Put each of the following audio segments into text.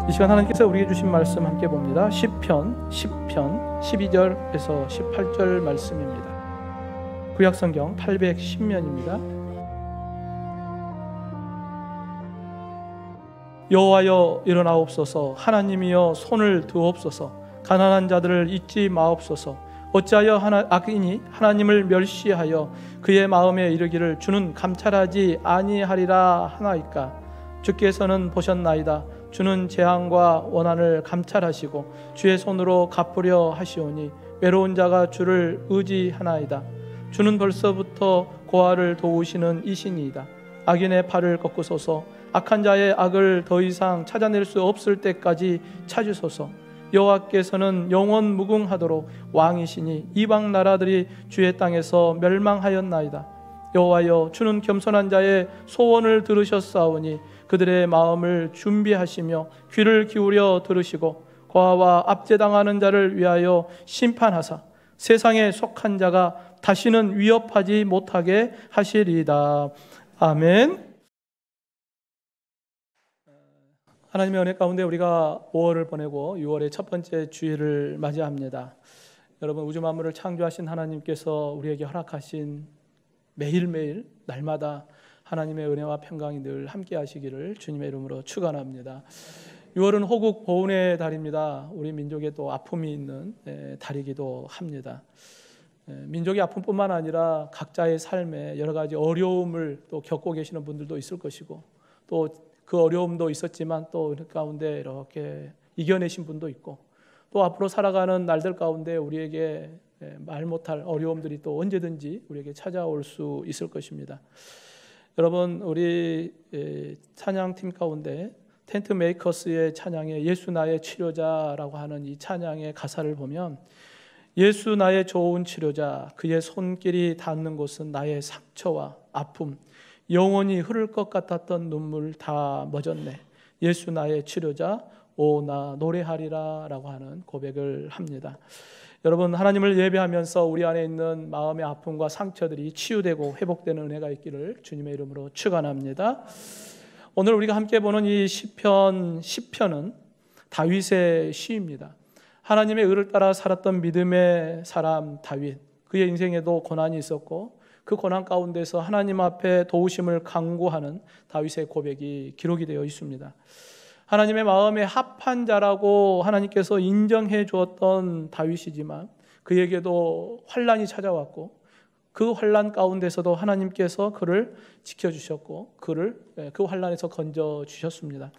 이 시간 하나님께서 우리에게 주신 말씀 함께 봅니다. 시편 12절에서 18절 말씀입니다. 구약성경 810면입니다. 여호와여 일어나옵소서, 하나님이여 손을 드옵소서, 가난한 자들을 잊지 마옵소서. 어찌하여 악인이 하나님을 멸시하여 그의 마음에 이르기를 주는 감찰하지 아니하리라 하나이까. 주께서는 보셨나이다. 주는 재앙과 원한을 감찰하시고 주의 손으로 갚으려 하시오니 외로운 자가 주를 의지하나이다. 주는 벌써부터 고아를 도우시는 이신이이다. 악인의 팔을 꺾으소서, 악한 자의 악을 더 이상 찾아낼 수 없을 때까지 찾으소서. 여호와께서는 영원 무궁하도록 왕이시니 이방 나라들이 주의 땅에서 멸망하였나이다. 여호와여, 주는 겸손한 자의 소원을 들으셨사오니 그들의 마음을 준비하시며 귀를 기울여 들으시고 고아와 압제당하는 자를 위하여 심판하사 세상에 속한 자가 다시는 위협하지 못하게 하시리이다. 아멘. 하나님의 은혜 가운데 우리가 5월을 보내고 6월의 첫 번째 주일을 맞이합니다. 여러분, 우주 만물을 창조하신 하나님께서 우리에게 허락하신 매일매일 날마다 하나님의 은혜와 평강이 늘 함께 하시기를 주님의 이름으로 축원합니다. 6월은 호국 보훈의 달입니다. 우리 민족에 또 아픔이 있는 달이기도 합니다. 민족의 아픔뿐만 아니라 각자의 삶에 여러 가지 어려움을 또 겪고 계시는 분들도 있을 것이고, 또 그 어려움도 있었지만 또 그 가운데 이렇게 이겨내신 분도 있고, 또 앞으로 살아가는 날들 가운데 우리에게 말 못할 어려움들이 또 언제든지 우리에게 찾아올 수 있을 것입니다. 여러분, 우리 찬양팀 가운데 텐트 메이커스의 찬양에 예수 나의 치료자라고 하는 이 찬양의 가사를 보면, 예수 나의 좋은 치료자, 그의 손길이 닿는 곳은 나의 상처와 아픔, 영원히 흐를 것 같았던 눈물 다 멎었네. 예수 나의 치료자, 오 나 노래하리라 라고 하는 고백을 합니다. 여러분, 하나님을 예배하면서 우리 안에 있는 마음의 아픔과 상처들이 치유되고 회복되는 은혜가 있기를 주님의 이름으로 축원합니다. 오늘 우리가 함께 보는 이 시편은 다윗의 시입니다. 하나님의 의를 따라 살았던 믿음의 사람 다윗, 그의 인생에도 고난이 있었고 그 고난 가운데서 하나님 앞에 도우심을 간구하는 다윗의 고백이 기록이 되어 있습니다. 하나님의 마음에 합한 자라고 하나님께서 인정해 주었던 다윗이지만 그에게도 환난이 찾아왔고, 그 환난 가운데서도 하나님께서 그를 지켜주셨고 그 환난에서 건져주셨습니다.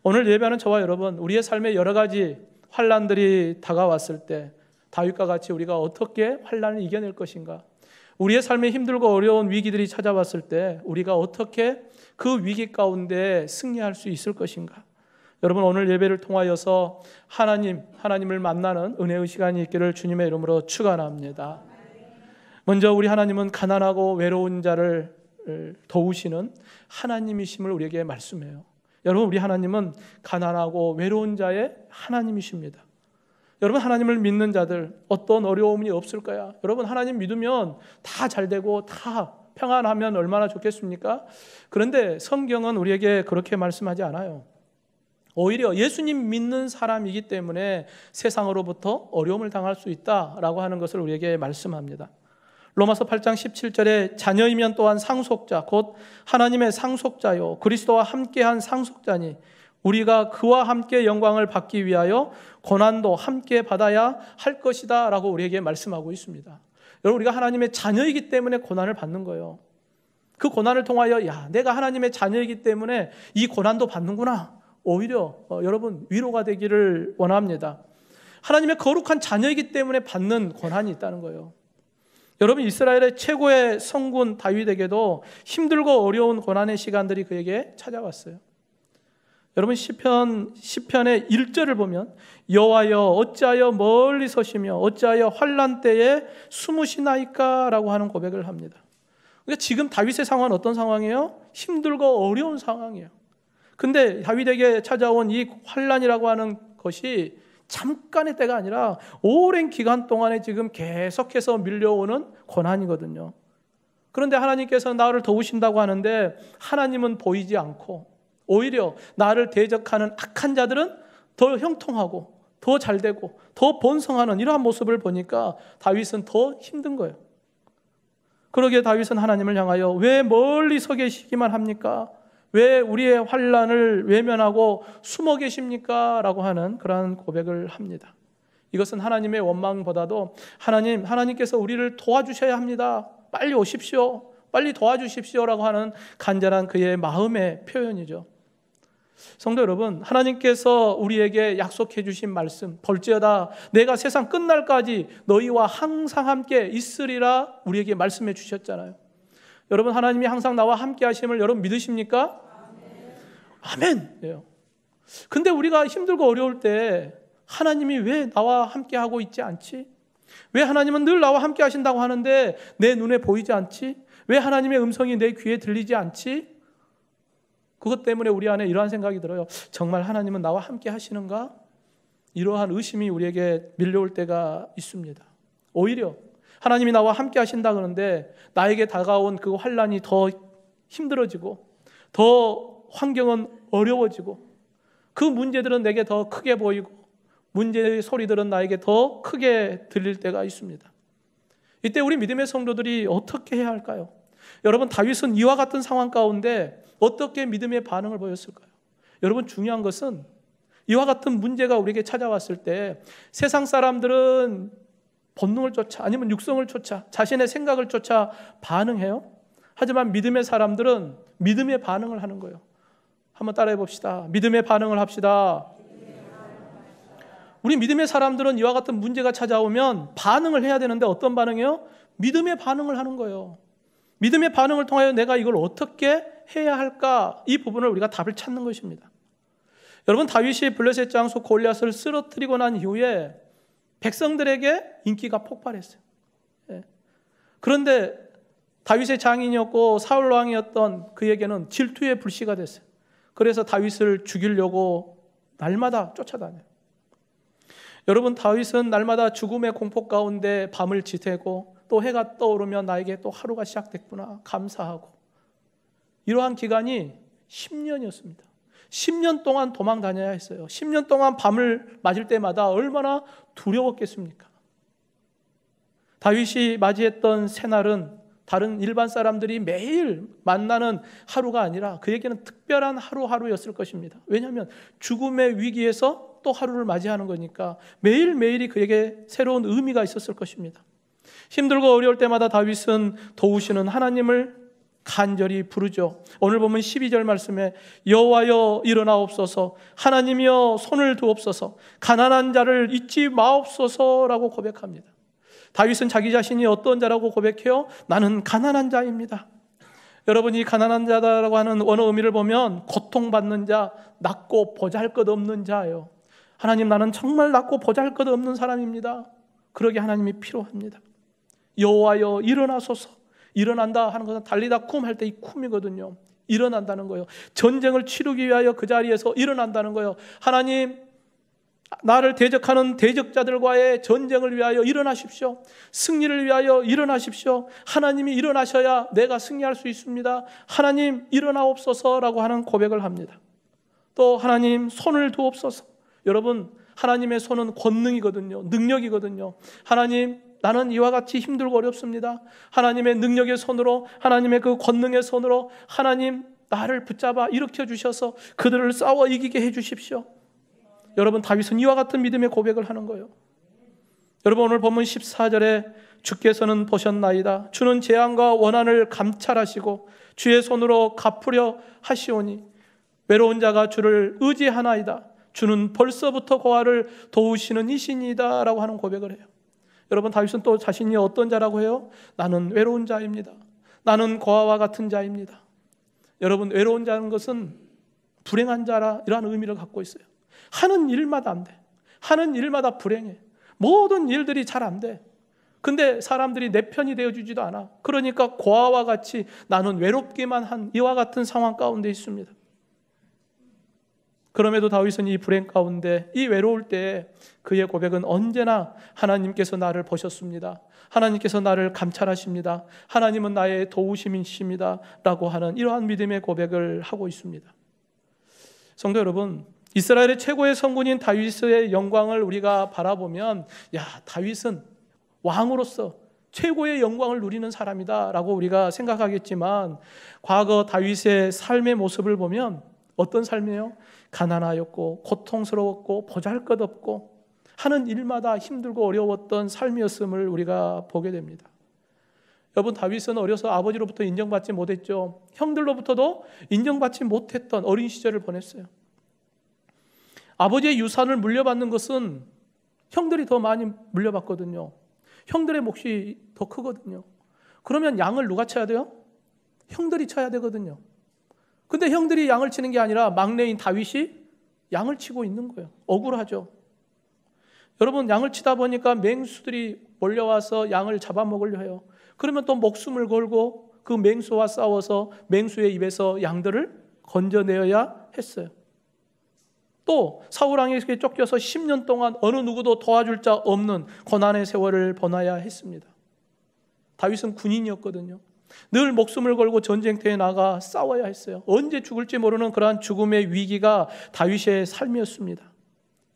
오늘 예배하는 저와 여러분, 우리의 삶에 여러 가지 환난들이 다가왔을 때 다윗과 같이 우리가 어떻게 환난을 이겨낼 것인가, 우리의 삶에 힘들고 어려운 위기들이 찾아왔을 때 우리가 어떻게 그 위기 가운데 승리할 수 있을 것인가. 여러분, 오늘 예배를 통하여서 하나님을 만나는 은혜의 시간이 있기를 주님의 이름으로 축원합니다. 먼저 우리 하나님은 가난하고 외로운 자를 도우시는 하나님이심을 우리에게 말씀해요. 여러분, 우리 하나님은 가난하고 외로운 자의 하나님이십니다. 여러분, 하나님을 믿는 자들 어떤 어려움이 없을 거야. 여러분, 하나님 믿으면 다 잘되고 다 평안하면 얼마나 좋겠습니까? 그런데 성경은 우리에게 그렇게 말씀하지 않아요. 오히려 예수님 믿는 사람이기 때문에 세상으로부터 어려움을 당할 수 있다라고 하는 것을 우리에게 말씀합니다. 로마서 8장 17절에 자녀이면 또한 상속자, 곧 하나님의 상속자요 그리스도와 함께한 상속자니 우리가 그와 함께 영광을 받기 위하여 고난도 함께 받아야 할 것이다 라고 우리에게 말씀하고 있습니다. 여러분, 우리가 하나님의 자녀이기 때문에 고난을 받는 거예요. 그 고난을 통하여 내가 하나님의 자녀이기 때문에 이 고난도 받는구나, 오히려 여러분 위로가 되기를 원합니다. 하나님의 거룩한 자녀이기 때문에 받는 고난이 있다는 거예요. 여러분, 이스라엘의 최고의 성군 다윗에게도 힘들고 어려운 고난의 시간들이 그에게 찾아왔어요. 여러분, 시편의 1절을 보면 여호와여 어찌하여 멀리 서시며 어찌하여 환난 때에 숨으시나이까 라고 하는 고백을 합니다. 그러니까 지금 다윗의 상황은 어떤 상황이에요? 힘들고 어려운 상황이에요. 근데 다윗에게 찾아온 이 환난이라고 하는 것이 잠깐의 때가 아니라 오랜 기간 동안에 지금 계속해서 밀려오는 고난이거든요. 그런데 하나님께서 나를 도우신다고 하는데 하나님은 보이지 않고 오히려 나를 대적하는 악한 자들은 더 형통하고 더 잘되고 더 번성하는 이러한 모습을 보니까 다윗은 더 힘든 거예요. 그러기에 다윗은 하나님을 향하여 왜 멀리 서 계시기만 합니까? 왜 우리의 환난을 외면하고 숨어 계십니까? 라고 하는 그러한 고백을 합니다. 이것은 하나님의 원망보다도 하나님께서 우리를 도와주셔야 합니다. 빨리 오십시오. 빨리 도와주십시오. 라고 하는 간절한 그의 마음의 표현이죠. 성도 여러분, 하나님께서 우리에게 약속해 주신 말씀, 볼지어다 내가 세상 끝날까지 너희와 항상 함께 있으리라 우리에게 말씀해 주셨잖아요. 여러분, 하나님이 항상 나와 함께 하심을 여러분 믿으십니까? 아멘. 근데 우리가 힘들고 어려울 때 하나님이 왜 나와 함께 하고 있지 않지? 왜 하나님은 늘 나와 함께 하신다고 하는데 내 눈에 보이지 않지? 왜 하나님의 음성이 내 귀에 들리지 않지? 그것 때문에 우리 안에 이러한 생각이 들어요. 정말 하나님은 나와 함께 하시는가? 이러한 의심이 우리에게 밀려올 때가 있습니다. 오히려 하나님이 나와 함께 하신다 그러는데 나에게 다가온 그 환난이 더 힘들어지고 더 환경은 어려워지고 그 문제들은 내게 더 크게 보이고 문제의 소리들은 나에게 더 크게 들릴 때가 있습니다. 이때 우리 믿음의 성도들이 어떻게 해야 할까요? 여러분, 다윗은 이와 같은 상황 가운데 어떻게 믿음의 반응을 보였을까요? 여러분, 중요한 것은 이와 같은 문제가 우리에게 찾아왔을 때 세상 사람들은 본능을 쫓아 아니면 육성을 쫓아 자신의 생각을 쫓아 반응해요. 하지만 믿음의 사람들은 믿음의 반응을 하는 거예요. 한번 따라해 봅시다. 믿음의 반응을 합시다. 우리 믿음의 사람들은 이와 같은 문제가 찾아오면 반응을 해야 되는데 어떤 반응이요? 믿음의 반응을 하는 거예요. 믿음의 반응을 통하여 내가 이걸 어떻게 해야 할까? 이 부분을 우리가 답을 찾는 것입니다. 여러분, 다윗이 블레셋 장수 골리앗을 쓰러뜨리고 난 이후에 백성들에게 인기가 폭발했어요. 그런데 다윗의 장인이었고 사울 왕이었던 그에게는 질투의 불씨가 됐어요. 그래서 다윗을 죽이려고 날마다 쫓아다녀요. 여러분, 다윗은 날마다 죽음의 공포 가운데 밤을 지새고 또 해가 떠오르면 나에게 또 하루가 시작됐구나 감사하고, 이러한 기간이 10년이었습니다. 10년 동안 도망 다녀야 했어요. 10년 동안 밤을 맞을 때마다 얼마나 두려웠겠습니까? 다윗이 맞이했던 새날은 다른 일반 사람들이 매일 만나는 하루가 아니라 그에게는 특별한 하루하루였을 것입니다. 왜냐하면 죽음의 위기에서 또 하루를 맞이하는 거니까 매일매일이 그에게 새로운 의미가 있었을 것입니다. 힘들고 어려울 때마다 다윗은 도우시는 하나님을 간절히 부르죠. 오늘 보면 12절 말씀에 여호와여 일어나옵소서, 하나님이여 손을 두옵소서, 가난한 자를 잊지 마옵소서라고 고백합니다. 다윗은 자기 자신이 어떤 자라고 고백해요? 나는 가난한 자입니다. 여러분이 가난한 자라고 하는 원어 의미를 보면 고통받는 자, 낮고 보잘것없는 자예요. 하나님, 나는 정말 낮고 보잘것없는 사람입니다. 그러게 하나님이 필요합니다. 여호와여 일어나소서. 일어난다 하는 것은 달리다 쿰 할 때 이 쿰이거든요. 일어난다는 거예요. 전쟁을 치르기 위하여 그 자리에서 일어난다는 거예요. 하나님, 나를 대적하는 대적자들과의 전쟁을 위하여 일어나십시오. 승리를 위하여 일어나십시오. 하나님이 일어나셔야 내가 승리할 수 있습니다. 하나님 일어나옵소서라고 하는 고백을 합니다. 또 하나님 손을 두옵소서. 여러분, 하나님의 손은 권능이거든요. 능력이거든요. 하나님, 나는 이와 같이 힘들고 어렵습니다. 하나님의 능력의 손으로, 하나님의 그 권능의 손으로 하나님 나를 붙잡아 일으켜 주셔서 그들을 싸워 이기게 해 주십시오. 여러분, 다윗은 이와 같은 믿음의 고백을 하는 거예요. 여러분, 오늘 본문 14절에 주께서는 보셨나이다. 주는 재앙과 원한을 감찰하시고 주의 손으로 갚으려 하시오니 외로운 자가 주를 의지하나이다. 주는 벌써부터 고아를 도우시는 이신이다 라고 하는 고백을 해요. 여러분, 다윗은 또 자신이 어떤 자라고 해요? 나는 외로운 자입니다. 나는 고아와 같은 자입니다. 여러분, 외로운 자는 것은 불행한 자라 이러한 의미를 갖고 있어요. 하는 일마다 안 돼. 하는 일마다 불행해. 모든 일들이 잘 안 돼. 근데 사람들이 내 편이 되어주지도 않아. 그러니까 고아와 같이 나는 외롭기만 한 이와 같은 상황 가운데 있습니다. 그럼에도 다윗은 이 불행 가운데, 이 외로울 때 그의 고백은 언제나 하나님께서 나를 보셨습니다. 하나님께서 나를 감찰하십니다. 하나님은 나의 도우심이십니다 라고 하는 이러한 믿음의 고백을 하고 있습니다. 성도 여러분, 이스라엘의 최고의 성군인 다윗의 영광을 우리가 바라보면, 야, 다윗은 왕으로서 최고의 영광을 누리는 사람이다 라고 우리가 생각하겠지만, 과거 다윗의 삶의 모습을 보면 어떤 삶이에요? 가난하였고 고통스러웠고 보잘것없고 하는 일마다 힘들고 어려웠던 삶이었음을 우리가 보게 됩니다. 여러분, 다윗은 어려서 아버지로부터 인정받지 못했죠. 형들로부터도 인정받지 못했던 어린 시절을 보냈어요. 아버지의 유산을 물려받는 것은 형들이 더 많이 물려받거든요. 형들의 몫이 더 크거든요. 그러면 양을 누가 쳐야 돼요? 형들이 쳐야 되거든요. 근데 형들이 양을 치는 게 아니라 막내인 다윗이 양을 치고 있는 거예요. 억울하죠. 여러분, 양을 치다 보니까 맹수들이 몰려와서 양을 잡아먹으려 해요. 그러면 또 목숨을 걸고 그 맹수와 싸워서 맹수의 입에서 양들을 건져내어야 했어요. 또 사울왕에게 쫓겨서 10년 동안 어느 누구도 도와줄 자 없는 고난의 세월을 보내야 했습니다. 다윗은 군인이었거든요. 늘 목숨을 걸고 전쟁터에 나가 싸워야 했어요. 언제 죽을지 모르는 그러한 죽음의 위기가 다윗의 삶이었습니다.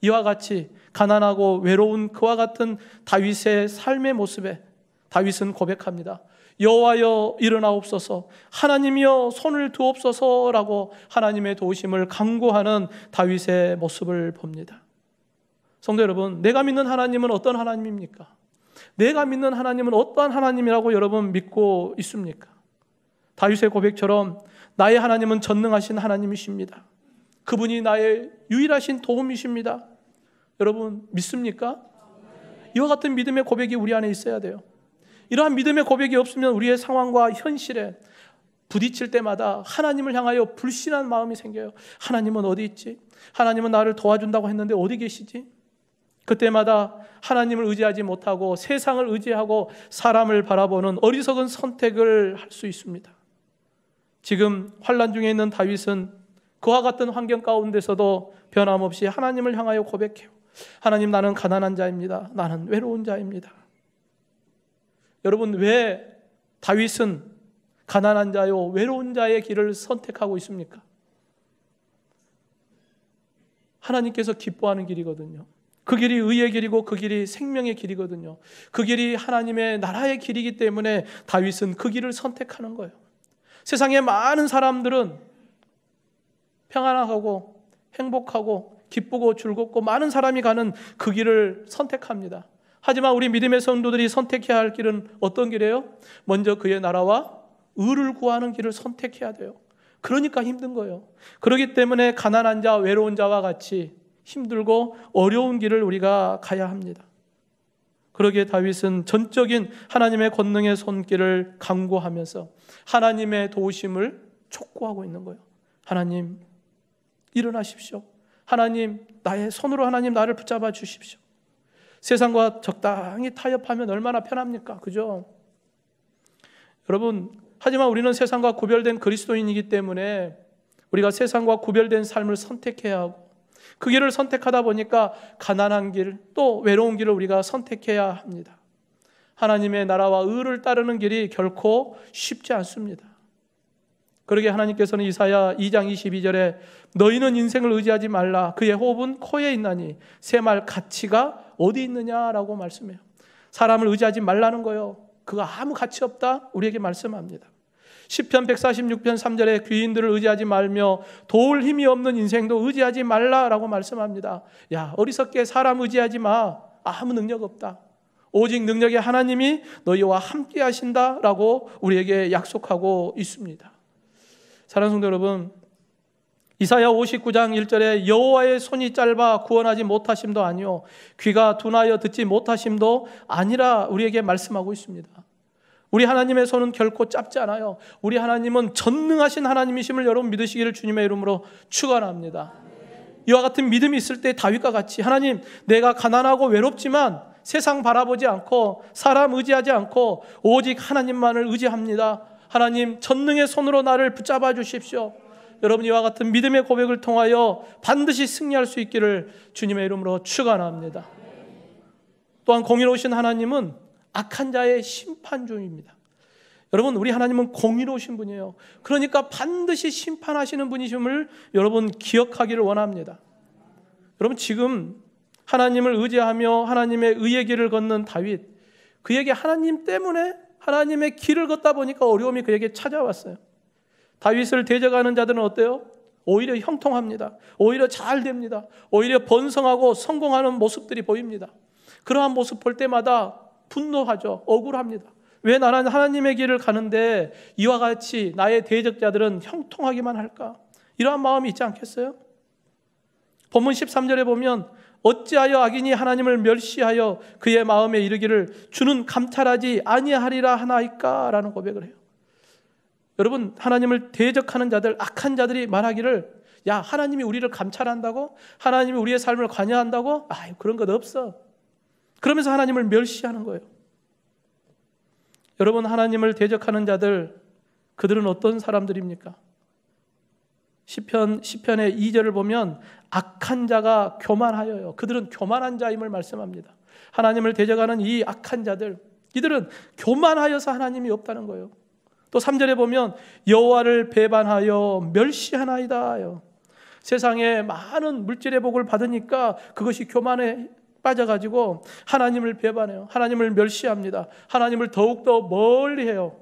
이와 같이 가난하고 외로운 그와 같은 다윗의 삶의 모습에 다윗은 고백합니다. 여호와여 일어나옵소서, 하나님이여 손을 두옵소서라고 하나님의 도우심을 간구하는 다윗의 모습을 봅니다. 성도 여러분, 내가 믿는 하나님은 어떤 하나님입니까? 내가 믿는 하나님은 어떠한 하나님이라고 여러분 믿고 있습니까? 다윗의 고백처럼 나의 하나님은 전능하신 하나님이십니다. 그분이 나의 유일하신 도움이십니다. 여러분 믿습니까? 이와 같은 믿음의 고백이 우리 안에 있어야 돼요. 이러한 믿음의 고백이 없으면 우리의 상황과 현실에 부딪힐 때마다 하나님을 향하여 불신한 마음이 생겨요. 하나님은 어디 있지? 하나님은 나를 도와준다고 했는데 어디 계시지? 그때마다 하나님을 의지하지 못하고 세상을 의지하고 사람을 바라보는 어리석은 선택을 할 수 있습니다. 지금 환난 중에 있는 다윗은 그와 같은 환경 가운데서도 변함없이 하나님을 향하여 고백해요. 하나님, 나는 가난한 자입니다. 나는 외로운 자입니다. 여러분, 왜 다윗은 가난한 자요 외로운 자의 길을 선택하고 있습니까? 하나님께서 기뻐하는 길이거든요. 그 길이 의의 길이고 그 길이 생명의 길이거든요. 그 길이 하나님의 나라의 길이기 때문에 다윗은 그 길을 선택하는 거예요. 세상의 많은 사람들은 평안하고 행복하고 기쁘고 즐겁고 많은 사람이 가는 그 길을 선택합니다. 하지만 우리 믿음의 성도들이 선택해야 할 길은 어떤 길이에요? 먼저 그의 나라와 의를 구하는 길을 선택해야 돼요. 그러니까 힘든 거예요. 그렇기 때문에 가난한 자, 외로운 자와 같이 힘들고 어려운 길을 우리가 가야 합니다. 그러기에 다윗은 전적인 하나님의 권능의 손길을 간구하면서 하나님의 도우심을 촉구하고 있는 거예요. 하나님, 일어나십시오. 하나님, 나의 손으로 하나님 나를 붙잡아 주십시오. 세상과 적당히 타협하면 얼마나 편합니까? 그죠? 여러분, 하지만 우리는 세상과 구별된 그리스도인이기 때문에 우리가 세상과 구별된 삶을 선택해야 하고, 그 길을 선택하다 보니까 가난한 길, 또 외로운 길을 우리가 선택해야 합니다. 하나님의 나라와 의를 따르는 길이 결코 쉽지 않습니다. 그러게 하나님께서는 이사야 2장 22절에 너희는 인생을 의지하지 말라. 그의 호흡은 코에 있나니 새말 가치가 어디 있느냐라고 말씀해요. 사람을 의지하지 말라는 거예요. 그거 아무 가치 없다 우리에게 말씀합니다. 시편 146편 3절에 귀인들을 의지하지 말며 도울 힘이 없는 인생도 의지하지 말라라고 말씀합니다. 야, 어리석게 사람 의지하지 마. 아무 능력 없다. 오직 능력의 하나님이 너희와 함께 하신다라고 우리에게 약속하고 있습니다. 사랑하는 성도 여러분, 이사야 59장 1절에 여호와의 손이 짧아 구원하지 못하심도 아니요 귀가 둔하여 듣지 못하심도 아니라 우리에게 말씀하고 있습니다. 우리 하나님의 손은 결코 짧지 않아요. 우리 하나님은 전능하신 하나님이심을 여러분 믿으시기를 주님의 이름으로 축원합니다. 이와 같은 믿음이 있을 때 다윗과 같이 하나님, 내가 가난하고 외롭지만 세상 바라보지 않고 사람 의지하지 않고 오직 하나님만을 의지합니다. 하나님, 전능의 손으로 나를 붙잡아 주십시오. 여러분, 이와 같은 믿음의 고백을 통하여 반드시 승리할 수 있기를 주님의 이름으로 축원합니다. 또한 공의로우신 하나님은 악한 자의 심판 중입니다. 여러분, 우리 하나님은 공의로우신 분이에요. 그러니까 반드시 심판하시는 분이심을 여러분 기억하기를 원합니다. 여러분 지금 하나님을 의지하며 하나님의 의의 길을 걷는 다윗, 그에게 하나님 때문에 하나님의 길을 걷다 보니까 어려움이 그에게 찾아왔어요. 다윗을 대적하는 자들은 어때요? 오히려 형통합니다. 오히려 잘 됩니다. 오히려 번성하고 성공하는 모습들이 보입니다. 그러한 모습 볼 때마다 분노하죠. 억울합니다. 왜 나는 하나님의 길을 가는데 이와 같이 나의 대적자들은 형통하기만 할까? 이러한 마음이 있지 않겠어요? 본문 13절에 보면 어찌하여 악인이 하나님을 멸시하여 그의 마음에 이르기를 주는 감찰하지 아니하리라 하나이까? 라는 고백을 해요. 여러분, 하나님을 대적하는 자들, 악한 자들이 말하기를 야, 하나님이 우리를 감찰한다고? 하나님이 우리의 삶을 관여한다고? 그런 것 없어. 그러면서 하나님을 멸시하는 거예요. 여러분, 하나님을 대적하는 자들, 그들은 어떤 사람들입니까? 시편의 2절을 보면 악한 자가 교만하여요. 그들은 교만한 자임을 말씀합니다. 하나님을 대적하는 이 악한 자들, 이들은 교만하여서 하나님이 없다는 거예요. 또 3절에 보면 여호와를 배반하여 멸시하나이다. 세상에 많은 물질의 복을 받으니까 그것이 교만에 빠져가지고 하나님을 배반해요. 하나님을 멸시합니다. 하나님을 더욱더 멀리해요.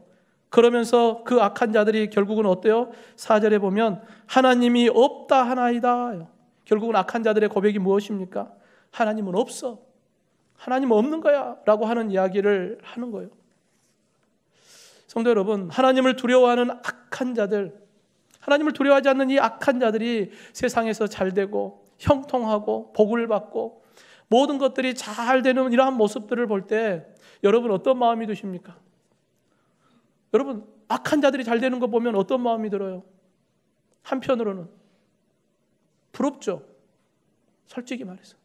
그러면서 그 악한 자들이 결국은 어때요? 4절에 보면 하나님이 없다 하나이다. 결국은 악한 자들의 고백이 무엇입니까? 하나님은 없어. 하나님은 없는 거야 라고 하는 이야기를 하는 거예요. 성도 여러분, 하나님을 두려워하는 악한 자들, 하나님을 두려워하지 않는 이 악한 자들이 세상에서 잘 되고 형통하고 복을 받고 모든 것들이 잘 되는 이러한 모습들을 볼 때 여러분 어떤 마음이 드십니까? 여러분, 악한 자들이 잘 되는 거 보면 어떤 마음이 들어요? 한편으로는 부럽죠. 솔직히 말해서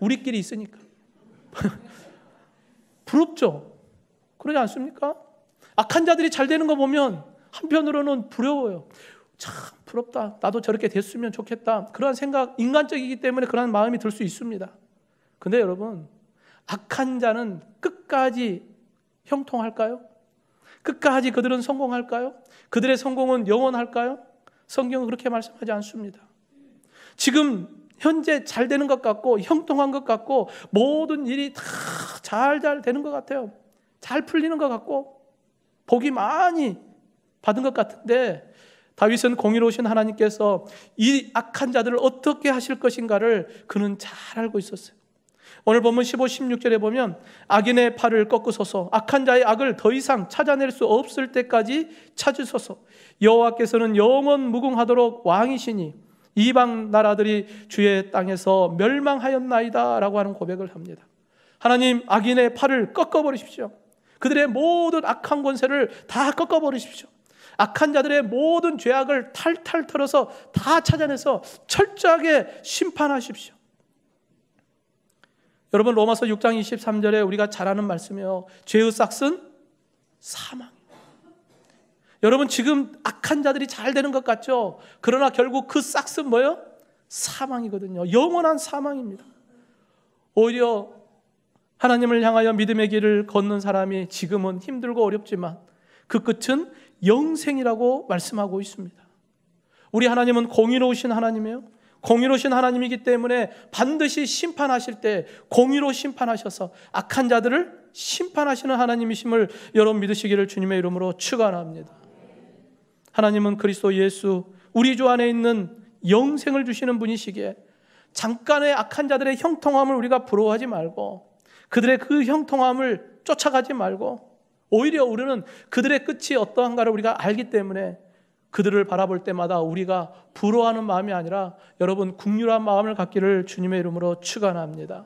우리끼리 있으니까 부럽죠. 그러지 않습니까? 악한 자들이 잘 되는 거 보면 한편으로는 부러워요. 참 부럽다. 나도 저렇게 됐으면 좋겠다. 그러한 생각, 인간적이기 때문에 그러한 마음이 들 수 있습니다. 근데 여러분, 악한 자는 끝까지 형통할까요? 끝까지 그들은 성공할까요? 그들의 성공은 영원할까요? 성경은 그렇게 말씀하지 않습니다. 지금 현재 잘 되는 것 같고 형통한 것 같고 모든 일이 다 잘 되는 것 같아요. 잘 풀리는 것 같고 복이 많이 받은 것 같은데 다윗은 공의로우신 하나님께서 이 악한 자들을 어떻게 하실 것인가를 그는 잘 알고 있었어요. 오늘 본문 15, 16절에 보면 악인의 팔을 꺾으소서, 악한 자의 악을 더 이상 찾아낼 수 없을 때까지 찾으소서. 여호와께서는 영원 무궁하도록 왕이시니 이방 나라들이 주의 땅에서 멸망하였나이다 라고 하는 고백을 합니다. 하나님, 악인의 팔을 꺾어버리십시오. 그들의 모든 악한 권세를 다 꺾어버리십시오. 악한 자들의 모든 죄악을 탈탈 털어서 다 찾아내서 철저하게 심판하십시오. 여러분, 로마서 6장 23절에 우리가 잘 아는 말씀이에요. 죄의 싹은 사망이에요. 여러분, 지금 악한 자들이 잘 되는 것 같죠? 그러나 결국 그 싹은 뭐예요? 사망이거든요. 영원한 사망입니다. 오히려 하나님을 향하여 믿음의 길을 걷는 사람이 지금은 힘들고 어렵지만 그 끝은 영생이라고 말씀하고 있습니다. 우리 하나님은 공의로우신 하나님이에요. 공의로우신 하나님이기 때문에 반드시 심판하실 때 공의로 심판하셔서 악한 자들을 심판하시는 하나님이심을 여러분 믿으시기를 주님의 이름으로 축원합니다. 하나님은 그리스도 예수, 우리 주 안에 있는 영생을 주시는 분이시기에 잠깐의 악한 자들의 형통함을 우리가 부러워하지 말고 그들의 그 형통함을 쫓아가지 말고 오히려 우리는 그들의 끝이 어떠한가를 우리가 알기 때문에 그들을 바라볼 때마다 우리가 부러워하는 마음이 아니라 여러분 긍휼한 마음을 갖기를 주님의 이름으로 축원합니다.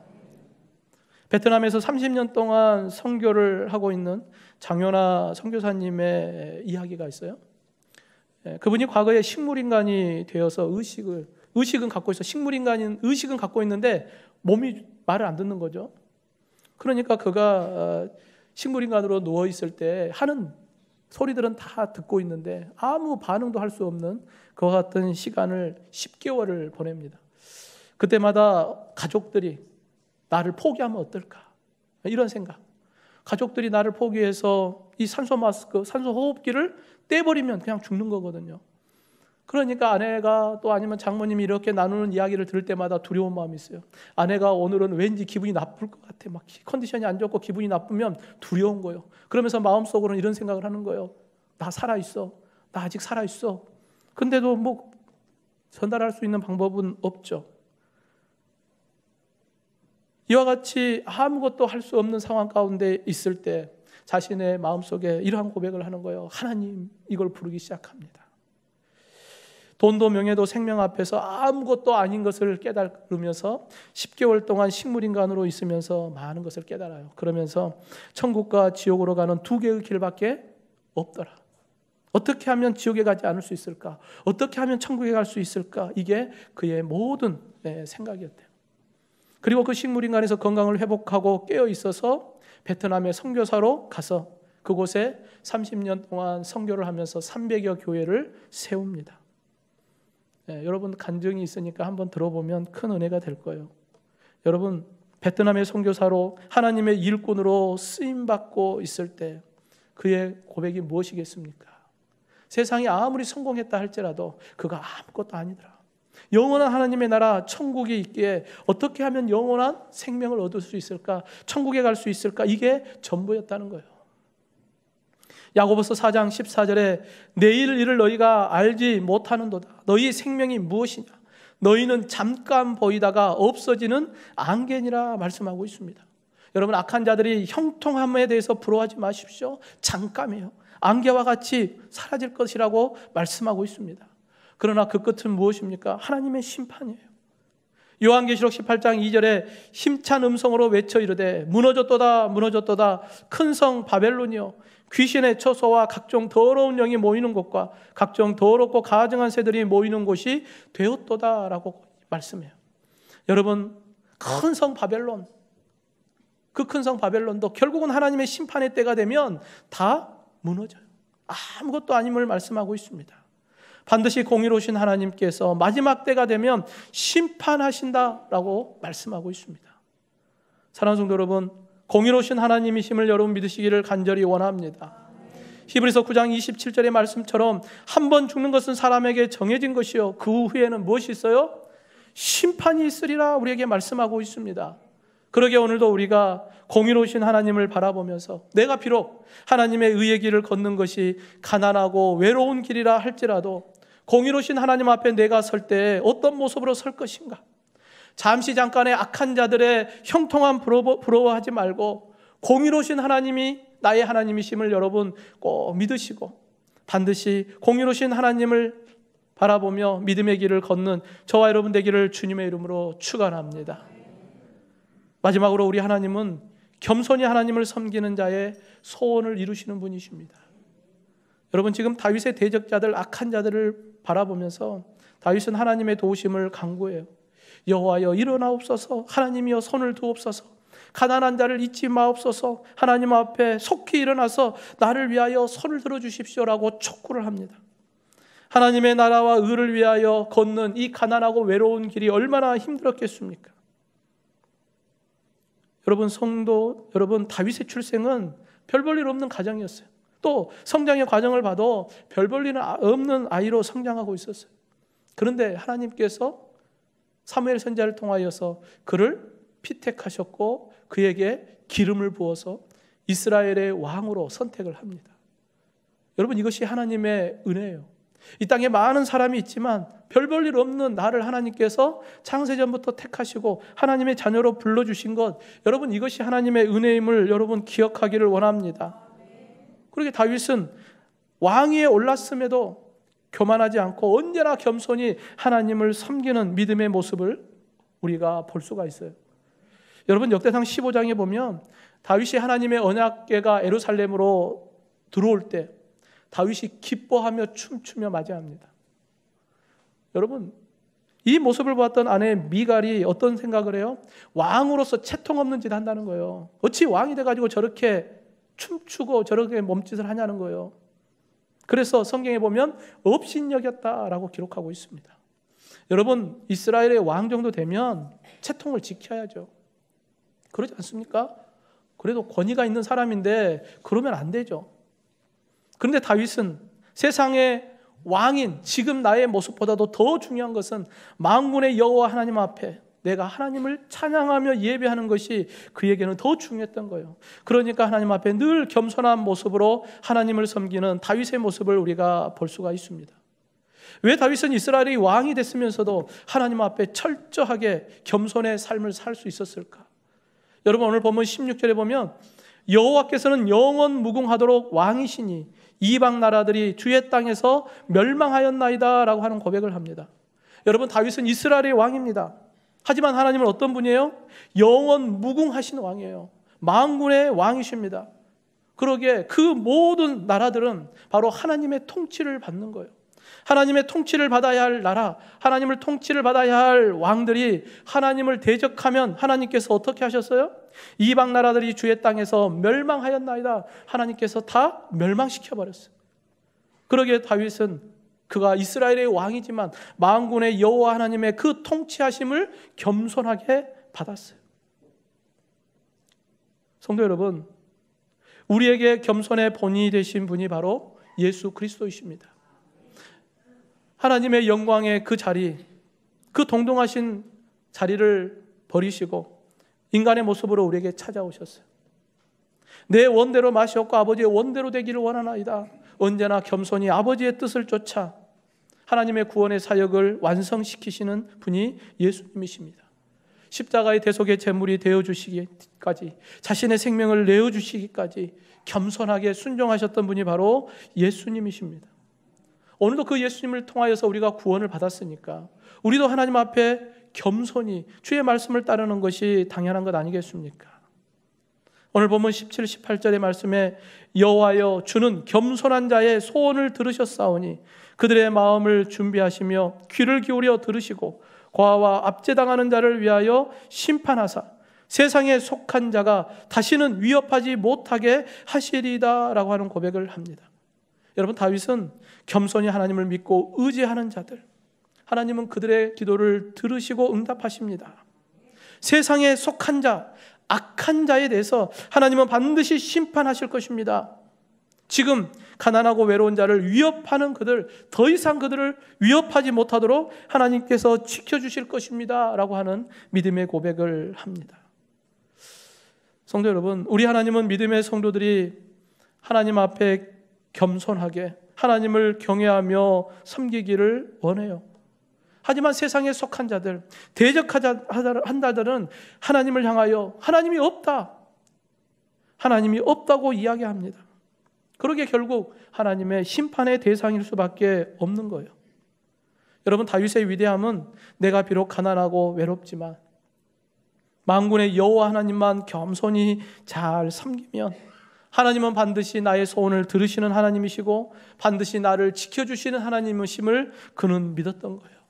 베트남에서 30년 동안 선교를 하고 있는 장연아 선교사님의 이야기가 있어요. 그분이 과거에 식물인간이 되어서 의식은 갖고 있어. 식물인간인 의식은 갖고 있는데 몸이 말을 안 듣는 거죠. 그러니까 그가 식물인간으로 누워 있을 때 하는 소리들은 다 듣고 있는데 아무 반응도 할 수 없는 그와 같은 시간을 10개월을 보냅니다. 그때마다 가족들이 나를 포기하면 어떨까? 이런 생각. 가족들이 나를 포기해서 이 산소 마스크, 산소 호흡기를 떼버리면 그냥 죽는 거거든요. 그러니까 아내가 또 아니면 장모님이 이렇게 나누는 이야기를 들을 때마다 두려운 마음이 있어요. 아내가 오늘은 왠지 기분이 나쁠 것 같아. 막 컨디션이 안 좋고 기분이 나쁘면 두려운 거예요. 그러면서 마음속으로는 이런 생각을 하는 거예요. 나 살아있어. 나 아직 살아있어. 근데도 뭐 전달할 수 있는 방법은 없죠. 이와 같이 아무것도 할 수 없는 상황 가운데 있을 때 자신의 마음속에 이러한 고백을 하는 거예요. 하나님, 이걸 부르기 시작합니다. 돈도 명예도 생명 앞에서 아무것도 아닌 것을 깨달으면서 10개월 동안 식물인간으로 있으면서 많은 것을 깨달아요. 그러면서 천국과 지옥으로 가는 두 개의 길밖에 없더라. 어떻게 하면 지옥에 가지 않을 수 있을까? 어떻게 하면 천국에 갈 수 있을까? 이게 그의 모든 생각이었대요. 그리고 그 식물인간에서 건강을 회복하고 깨어 있어서 베트남의 선교사로 가서 그곳에 30년 동안 선교를 하면서 300여 교회를 세웁니다. 여러분 간증이 있으니까 한번 들어보면 큰 은혜가 될 거예요. 여러분 베트남의 선교사로 하나님의 일꾼으로 쓰임받고 있을 때 그의 고백이 무엇이겠습니까? 세상이 아무리 성공했다 할지라도 그가 아무것도 아니더라. 영원한 하나님의 나라 천국이 있기에 어떻게 하면 영원한 생명을 얻을 수 있을까? 천국에 갈 수 있을까? 이게 전부였다는 거예요. 야고보서 4장 14절에 내일 일을 너희가 알지 못하는도다. 너희 생명이 무엇이냐? 너희는 잠깐 보이다가 없어지는 안개니라 말씀하고 있습니다. 여러분 악한 자들이 형통함에 대해서 부러워하지 마십시오. 잠깐이에요. 안개와 같이 사라질 것이라고 말씀하고 있습니다. 그러나 그 끝은 무엇입니까? 하나님의 심판이에요. 요한계시록 18장 2절에 힘찬 음성으로 외쳐 이르되 무너졌도다 무너졌도다 큰 성 바벨론이여 귀신의 처소와 각종 더러운 영이 모이는 곳과 각종 더럽고 가증한 새들이 모이는 곳이 되었도다라고 말씀해요. 여러분 큰 성 바벨론, 그 큰 성 바벨론도 결국은 하나님의 심판의 때가 되면 다 무너져요. 아무것도 아님을 말씀하고 있습니다. 반드시 공의로우신 하나님께서 마지막 때가 되면 심판하신다라고 말씀하고 있습니다. 사랑하는 성도 여러분, 공의로우신 하나님이심을 여러분 믿으시기를 간절히 원합니다. 히브리서 9장 27절의 말씀처럼 한 번 죽는 것은 사람에게 정해진 것이요 그 후에는 무엇이 있어요? 심판이 있으리라 우리에게 말씀하고 있습니다. 그러게 오늘도 우리가 공의로우신 하나님을 바라보면서 내가 비록 하나님의 의의 길을 걷는 것이 가난하고 외로운 길이라 할지라도 공의로우신 하나님 앞에 내가 설 때 어떤 모습으로 설 것인가? 잠시 잠깐의 악한 자들의 형통함 부러워하지 말고 공의로우신 하나님이 나의 하나님이심을 여러분 꼭 믿으시고 반드시 공의로우신 하나님을 바라보며 믿음의 길을 걷는 저와 여러분 되기를 주님의 이름으로 축원합니다. 마지막으로 우리 하나님은 겸손히 하나님을 섬기는 자의 소원을 이루시는 분이십니다. 여러분 지금 다윗의 대적자들 악한 자들을 바라보면서 다윗은 하나님의 도우심을 간구해요. 여호와여 일어나옵소서, 하나님이여 손을 두옵소서, 가난한 자를 잊지 마옵소서, 하나님 앞에 속히 일어나서 나를 위하여 손을 들어주십시오라고 촉구를 합니다. 하나님의 나라와 의를 위하여 걷는 이 가난하고 외로운 길이 얼마나 힘들었겠습니까? 여러분 성도 여러분, 다윗의 출생은 별 볼 일 없는 가정이었어요. 또 성장의 과정을 봐도 별 볼 일 없는 아이로 성장하고 있었어요. 그런데 하나님께서 사무엘 선지자를 통하여서 그를 피택하셨고 그에게 기름을 부어서 이스라엘의 왕으로 선택을 합니다. 여러분 이것이 하나님의 은혜예요. 이 땅에 많은 사람이 있지만 별 볼 일 없는 나를 하나님께서 창세전부터 택하시고 하나님의 자녀로 불러주신 것, 여러분 이것이 하나님의 은혜임을 여러분 기억하기를 원합니다. 그렇게 다윗은 왕위에 올랐음에도 교만하지 않고 언제나 겸손히 하나님을 섬기는 믿음의 모습을 우리가 볼 수가 있어요. 여러분 역대상 15장에 보면 다윗이 하나님의 언약궤가 예루살렘으로 들어올 때 다윗이 기뻐하며 춤추며 맞이합니다. 여러분 이 모습을 보았던 아내 미갈이 어떤 생각을 해요? 왕으로서 채통 없는 짓 한다는 거예요. 어찌 왕이 돼가지고 저렇게 춤추고 저렇게 몸짓을 하냐는 거예요. 그래서 성경에 보면 업신여겼다라고 기록하고 있습니다. 여러분 이스라엘의 왕 정도 되면 채통을 지켜야죠. 그러지 않습니까? 그래도 권위가 있는 사람인데 그러면 안 되죠. 그런데 다윗은 세상의 왕인 지금 나의 모습보다도 더 중요한 것은 만군의 여호와 하나님 앞에 내가 하나님을 찬양하며 예배하는 것이 그에게는 더 중요했던 거예요. 그러니까 하나님 앞에 늘 겸손한 모습으로 하나님을 섬기는 다윗의 모습을 우리가 볼 수가 있습니다. 왜 다윗은 이스라엘의 왕이 됐으면서도 하나님 앞에 철저하게 겸손의 삶을 살 수 있었을까? 여러분, 오늘 본문 16절에 보면 여호와께서는 영원 무궁하도록 왕이시니 이방 나라들이 주의 땅에서 멸망하였나이다 라고 하는 고백을 합니다. 여러분, 다윗은 이스라엘의 왕입니다. 하지만 하나님은 어떤 분이에요? 영원 무궁하신 왕이에요. 만군의 왕이십니다. 그러기에 그 모든 나라들은 바로 하나님의 통치를 받는 거예요. 하나님의 통치를 받아야 할 나라, 하나님을 통치를 받아야 할 왕들이 하나님을 대적하면 하나님께서 어떻게 하셨어요? 이방 나라들이 주의 땅에서 멸망하였나이다. 하나님께서 다 멸망시켜버렸어요. 그러기에 다윗은 그가 이스라엘의 왕이지만 만군의 여호와 하나님의 그 통치하심을 겸손하게 받았어요. 성도 여러분, 우리에게 겸손의 본이 되신 분이 바로 예수 그리스도이십니다. 하나님의 영광의 그 자리, 그 동등하신 자리를 버리시고 인간의 모습으로 우리에게 찾아오셨어요. 내 원대로 마시옵고 아버지의 원대로 되기를 원하나이다. 언제나 겸손히 아버지의 뜻을 쫓아 하나님의 구원의 사역을 완성시키시는 분이 예수님이십니다. 십자가의 대속의 제물이 되어주시기까지, 자신의 생명을 내어주시기까지 겸손하게 순종하셨던 분이 바로 예수님이십니다. 오늘도 그 예수님을 통하여서 우리가 구원을 받았으니까 우리도 하나님 앞에 겸손히 주의 말씀을 따르는 것이 당연한 것 아니겠습니까? 오늘 보면 17, 18절의 말씀에 여호와여 주는 겸손한 자의 소원을 들으셨사오니 그들의 마음을 준비하시며 귀를 기울여 들으시고 고아와 압제당하는 자를 위하여 심판하사 세상에 속한 자가 다시는 위협하지 못하게 하시리이다 라고 하는 고백을 합니다. 여러분, 다윗은 겸손히 하나님을 믿고 의지하는 자들, 하나님은 그들의 기도를 들으시고 응답하십니다. 세상에 속한 자, 악한 자에 대해서 하나님은 반드시 심판하실 것입니다. 지금 가난하고 외로운 자를 위협하는 그들, 더 이상 그들을 위협하지 못하도록 하나님께서 지켜주실 것입니다 라고 하는 믿음의 고백을 합니다. 성도 여러분, 우리 하나님은 믿음의 성도들이 하나님 앞에 겸손하게 하나님을 경외하며 섬기기를 원해요. 하지만 세상에 속한 자들, 대적한 자들은 하나님을 향하여 하나님이 없다, 하나님이 없다고 이야기합니다. 그러게 결국 하나님의 심판의 대상일 수밖에 없는 거예요. 여러분, 다윗의 위대함은 내가 비록 가난하고 외롭지만 만군의 여호와 하나님만 겸손히 잘 섬기면 하나님은 반드시 나의 소원을 들으시는 하나님이시고 반드시 나를 지켜주시는 하나님이심을 그는 믿었던 거예요.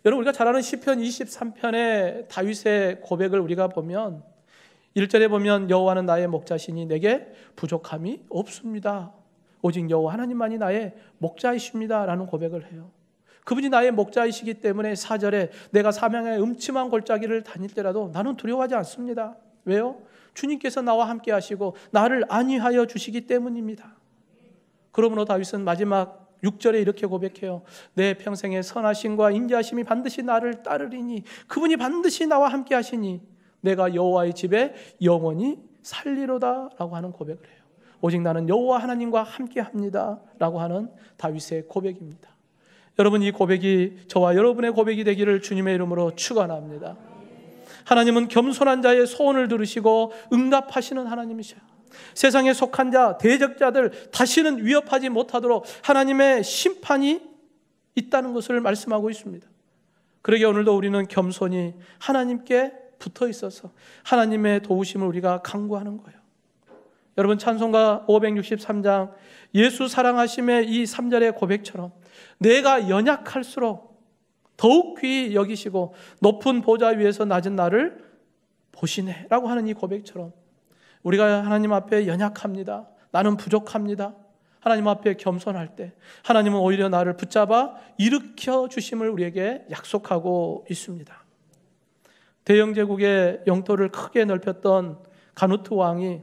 여러분, 우리가 잘 아는 시편 23편의 다윗의 고백을 우리가 보면 1절에 보면 여호와는 나의 목자시니 내게 부족함이 없습니다. 오직 여호와 하나님만이 나의 목자이십니다 라는 고백을 해요. 그분이 나의 목자이시기 때문에 4절에 내가 사망의 음침한 골짜기를 다닐 때라도 나는 두려워하지 않습니다. 왜요? 주님께서 나와 함께 하시고 나를 안위하여 주시기 때문입니다. 그러므로 다윗은 마지막 6절에 이렇게 고백해요. 내 평생의 선하심과 인자하심이 반드시 나를 따르리니 그분이 반드시 나와 함께 하시니 내가 여호와의 집에 영원히 살리로다 라고 하는 고백을 해요. 오직 나는 여호와 하나님과 함께 합니다 라고 하는 다윗의 고백입니다. 여러분, 이 고백이 저와 여러분의 고백이 되기를 주님의 이름으로 축원합니다. 하나님은 겸손한 자의 소원을 들으시고 응답하시는 하나님이셔요. 세상에 속한 자, 대적자들 다시는 위협하지 못하도록 하나님의 심판이 있다는 것을 말씀하고 있습니다. 그러기에 오늘도 우리는 겸손히 하나님께 붙어 있어서 하나님의 도우심을 우리가 간구하는 거예요. 여러분, 찬송가 563장 예수 사랑하심의 이 3절의 고백처럼 내가 연약할수록 더욱 귀히 여기시고 높은 보좌 위에서 낮은 나를 보시네 라고 하는 이 고백처럼 우리가 하나님 앞에 연약합니다, 나는 부족합니다, 하나님 앞에 겸손할 때 하나님은 오히려 나를 붙잡아 일으켜 주심을 우리에게 약속하고 있습니다. 대영제국의 영토를 크게 넓혔던 가누트 왕이,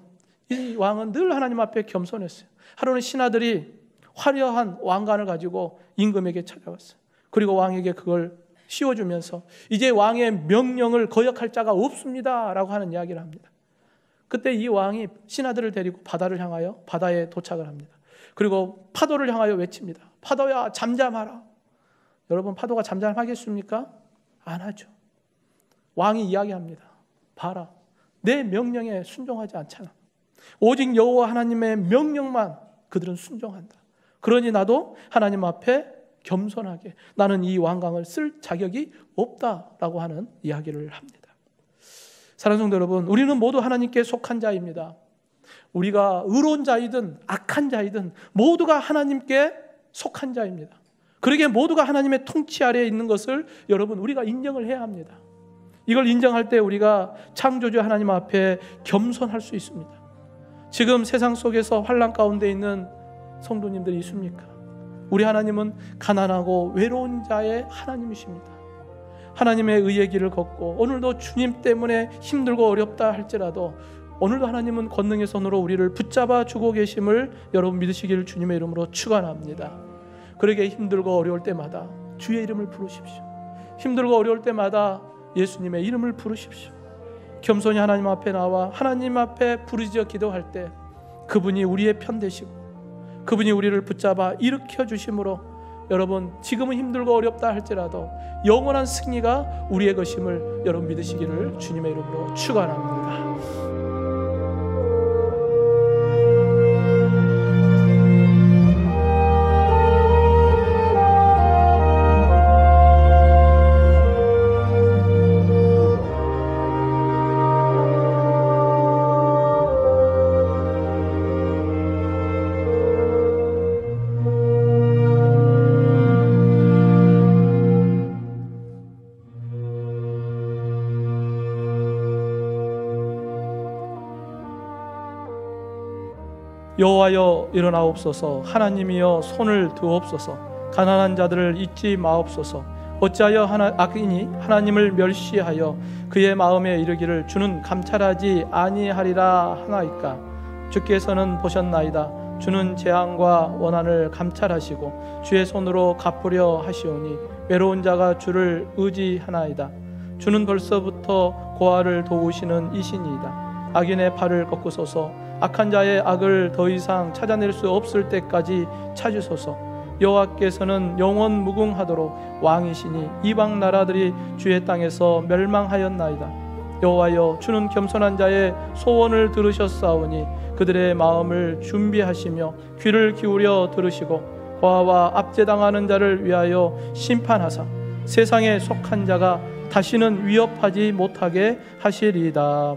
이 왕은 늘 하나님 앞에 겸손했어요. 하루는 신하들이 화려한 왕관을 가지고 임금에게 찾아왔어요. 그리고 왕에게 그걸 씌워주면서 이제 왕의 명령을 거역할 자가 없습니다 라고 하는 이야기를 합니다. 그때 이 왕이 신하들을 데리고 바다를 향하여 바다에 도착을 합니다. 그리고 파도를 향하여 외칩니다. 파도야 잠잠하라. 여러분, 파도가 잠잠하겠습니까? 안 하죠. 왕이 이야기합니다. 봐라, 내 명령에 순종하지 않잖아. 오직 여호와 하나님의 명령만 그들은 순종한다. 그러니 나도 하나님 앞에 겸손하게 나는 이 왕관을 쓸 자격이 없다라고 하는 이야기를 합니다. 사랑하는 성도 여러분, 우리는 모두 하나님께 속한 자입니다. 우리가 의로운 자이든 악한 자이든 모두가 하나님께 속한 자입니다. 그러기에 모두가 하나님의 통치 아래에 있는 것을 여러분 우리가 인정을 해야 합니다. 이걸 인정할 때 우리가 창조주 하나님 앞에 겸손할 수 있습니다. 지금 세상 속에서 환난 가운데 있는 성도님들이 있습니까? 우리 하나님은 가난하고 외로운 자의 하나님이십니다. 하나님의 의의 길을 걷고 오늘도 주님 때문에 힘들고 어렵다 할지라도 오늘도 하나님은 권능의 손으로 우리를 붙잡아 주고 계심을 여러분 믿으시기를 주님의 이름으로 축원합니다. 그러기에 힘들고 어려울 때마다 주의 이름을 부르십시오. 힘들고 어려울 때마다 예수님의 이름을 부르십시오. 겸손히 하나님 앞에 나와 하나님 앞에 부르짖어 기도할 때 그분이 우리의 편 되시고 그분이 우리를 붙잡아 일으켜 주심으로 여러분 지금은 힘들고 어렵다 할지라도 영원한 승리가 우리의 것임을 여러분 믿으시기를 주님의 이름으로 축원합니다. 여호와여 일어나옵소서. 하나님이여 손을 드옵소서. 가난한 자들을 잊지 마옵소서. 어찌하여 악인이 하나님을 멸시하여 그의 마음에 이르기를 주는 감찰하지 아니하리라 하나이까. 주께서는 보셨나이다. 주는 재앙과 원한을 감찰하시고 주의 손으로 갚으려 하시오니 외로운 자가 주를 의지하나이다. 주는 벌써부터 고아를 도우시는 이신이이다. 악인의 팔을 꺾으소서. 악한 자의 악을 더 이상 찾아낼 수 없을 때까지 찾으소서. 여호와께서는 영원 무궁하도록 왕이시니 이방 나라들이 주의 땅에서 멸망하였나이다. 여호와여 주는 겸손한 자의 소원을 들으셨사오니 그들의 마음을 준비하시며 귀를 기울여 들으시고 고아와 압제당하는 자를 위하여 심판하사 세상에 속한 자가 다시는 위협하지 못하게 하시리이다.